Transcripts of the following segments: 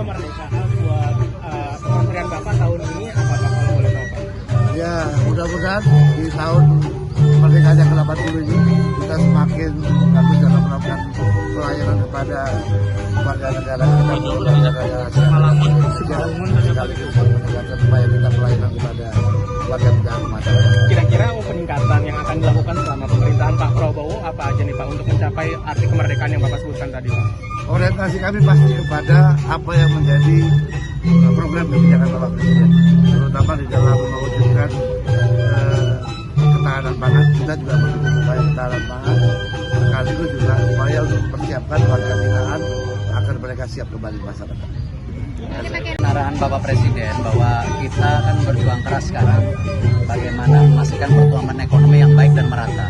kemerdekaan buat kementerian Bapak tahun ini apa Pak kalau boleh tahu Pak? Ya, mudah-mudahan di tahun kemerdekaan yang ke-80 ini kita semakin bagus dalam melakukan pelayanan kepada warga negara kita, sekaligus meningkatkan upaya kita pelayanan kepada warga negara masyarakat. Kira-kira peningkatan yang akan dilakukan selama pemerintahan Pak Prabowo apa aja nih Pak untuk mencapai arti kemerdekaan yang Bapak sebutkan tadi Pak? Orientasi kami pasti kepada apa yang menjadi program kebijakan Bapak Presiden, terutama di dalam mewujudkan ketahanan pangan. Kita juga mendukung upaya ketahanan pangan, sekaligus juga upaya untuk mempersiapkan warga binaan agar mereka siap kembali ke masyarakat. Arahan Bapak Presiden bahwa kita akan berjuang keras sekarang bagaimana memastikan pertumbuhan ekonomi yang baik dan merata,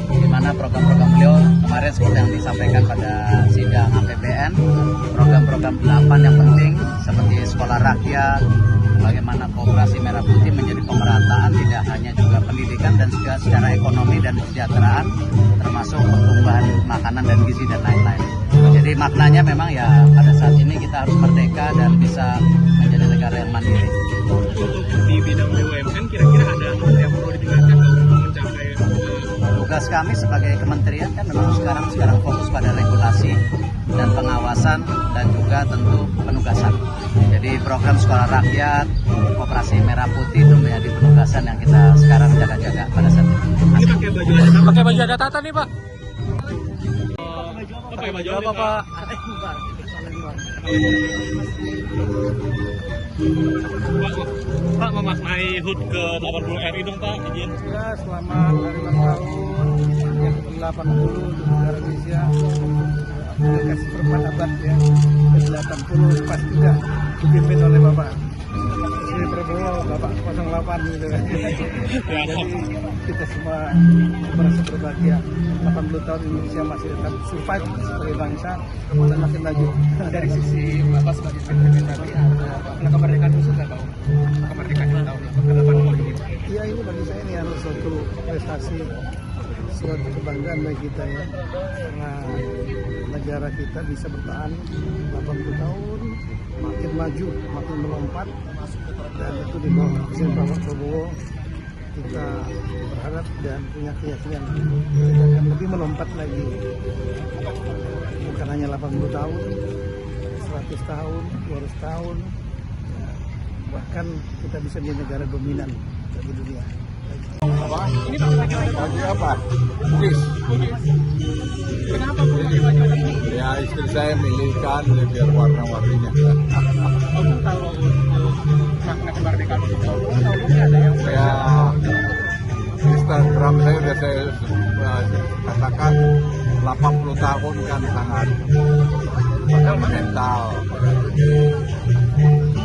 di mana program-program beliau kemarin seperti yang disampaikan pada sidang APBN, program-program 8 yang penting seperti sekolah rakyat, bagaimana Koperasi Merah Putih menjadi pemerataan tidak hanya juga pendidikan dan juga secara ekonomi dan kesejahteraan, termasuk pertumbuhan makanan dan gizi dan lain-lain. Jadi maknanya memang ya pada saat ini kita harus merdeka dan bisa menjadi negara yang mandiri. Di bidang BUMN kira-kira ada yang perlu ditingkatkan untuk mencapai Tugas kami sebagai kementerian kan memang sekarang fokus pada regulasi dan pengawasan dan juga tentu penugasan. Jadi program sekolah rakyat, Koperasi Merah Putih itu menjadi penugasan yang kita sekarang jaga-jaga pada saat ini. Ini pakai baju ada tata nih Pak. Pakai baju apa Pak? Pak memaknai HUT ke 80 RI dong Pak, izin. Ya, selamat hari ulang tahun yang ke-80 untuk negara Indonesia. Kasih perempat abad ya, ke-80 pas juga dipimpin oleh Bapak Sri Prabowo, Bapak 08 gitu kan. Jadi kita semua merasa berbahagia. 80 tahun Indonesia masih tetap survive sebagai bangsa dan makin maju. Dari sisi Bapak sebagai pemimpin tadi ada kemerdekaan khusus nggak Pak? Kemerdekaan yang tahun ke-80 ini. Iya, ini bagi saya ini harus suatu prestasi, suatu kebanggaan bagi kita ya, karena negara kita bisa bertahan 80 tahun, makin maju, makin melompat, dan itu di bawah Presiden Pak Prabowo kita berharap dan punya keyakinan kita akan lebih melompat lagi, bukan hanya 80 tahun, 100 tahun, 200 tahun, bahkan kita bisa menjadi negara dominan bagi dunia. Ini Baju apa? Bugis. Kenapa pakai baju ini? Ya, istri saya milihkan biar warna-warninya. Untuk tahu makna kemerdekaan untuk tahun ini ada yang Ya, Instagram saya udah saya katakan 80 tahun kan sangat fundamental.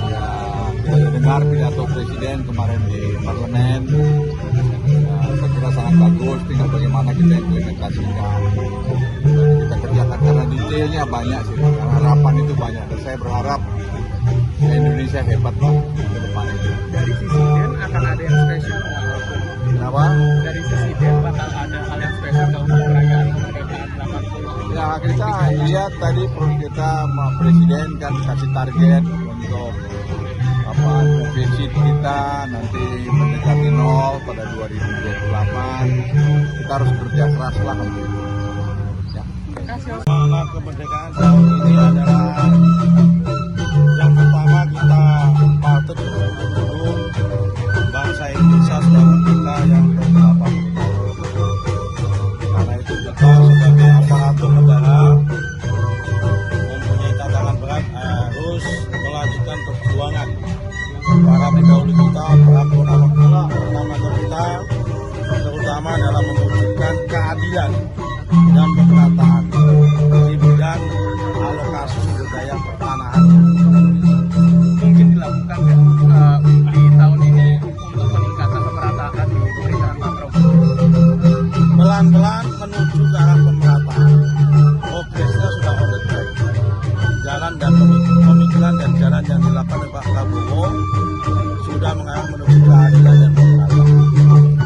Ya, kita dengar pidato presiden kemarin di parlemen. Saya kira sangat bagus, tinggal bagaimana kita implementasikan, kita kerjakan karena detailnya banyak sih, karena harapan itu banyak dan saya berharap Indonesia hebat Pak ke depan itu. dari sisi Den akan ada yang spesial. Kenapa? Dari sisi Den bakal ada hal yang spesial untuk perayaan kemerdekaan 80. Ya kita lihat tadi kita Presiden kan kasih target untuk defisit kita nanti mendekati 0 pada 2028. Kita harus kerja keras lah. Ya. Semangat kemerdekaan tahun ini adalah yang pertama kita patut mendukung bangsa Indonesia sebagai kita yang ke-80. Karena itu kita sebagai aparatur negara mempunyai tantangan berat, harus melanjutkan perjuangan para pendahulu kita, para penama kita, terutama dalam mewujudkan keadilan dan pemerataan di bidang alokasi sumber daya pertanahan. Mungkin dilakukan di tahun ini untuk peningkatan pemerataan di pemerintahan Pak Prabowo. Pelan-pelan menuju ke arah pemerataan. Progresnya sudah on the track. Jalan dan pemikiran dan jalan yang dilakukan oleh Pak Prabowo sudah mengarah menuju keadilan dan pemerataan.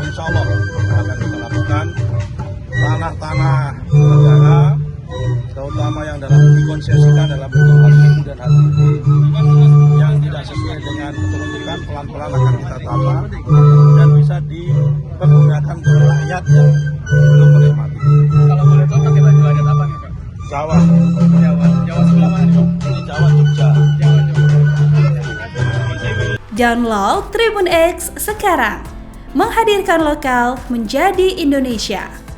Insya Allah akan kita lakukan tanah-tanah negara, terutama yang dalam dikonsesikan dalam bentuk dan hati yang tidak sesuai dengan keteruntukan pelan-pelan akan kita tata dan bisa dipergunakan untuk rakyat yang belum menikmati. Kalau boleh tahu pakai baju adat apa nih Pak? Jawa, Jawa sebelah mana nih Pak? ini Jawa Jogja. Jawa. Download Tribun X sekarang. Menghadirkan lokal menjadi Indonesia.